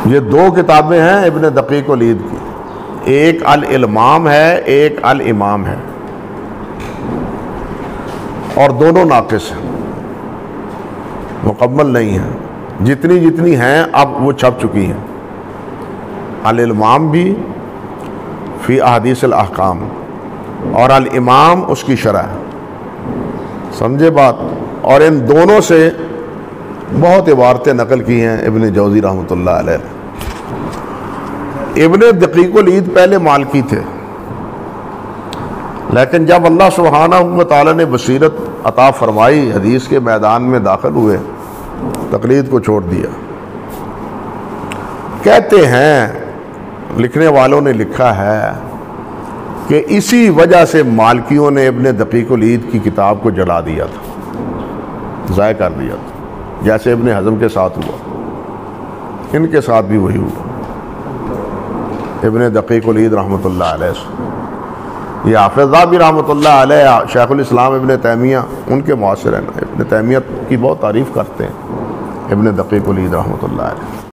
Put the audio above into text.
یہ دو کتابیں ہیں ابن دقیق العید کی، ایک الالمام ہے، ایک الامام ہے، اور دونوں ناقص ہیں، مکمل نہیں ہیں، جتنی ہیں اب وہ چھپ چکی ہیں۔ الالمام بھی فی احادیث الاحکام اور الامام اس کی شرح ہے، سمجھے بات؟ اور ان دونوں سے بہت عبارتیں نقل کی ہیں ابن جوزی رحمۃ اللہ علیہ نے۔ ابن دقیق العید پہلے مالکی تھے، لیکن جب اللہ سبحانہ و تعالی نے بصیرت عطا فرمائی، حدیث کے میدان میں داخل ہوئے، تقلید کو چھوڑ دیا۔ کہتے ہیں، لکھنے والوں نے لکھا ہے کہ اسی وجہ سے مالکیوں نے ابن دقیق العید کی کتاب کو جلا دیا تھا، ضائع کر دیا تھا، جیسے ابن حزم کے ساتھ ہوا، ان کے ساتھ بھی وہی ہوا۔ ابن دقیق العید رحمۃ اللہ علیہ سے، یہ حافظ ذہبی رحمۃ اللہ علیہ، شیخ الاسلام ابن تیمیہ ان کے معاصر ہیں، ابن تیمیہ کی بہت تعریف کرتے ہیں ابن دقیق العید رحمۃ اللہ علیہ۔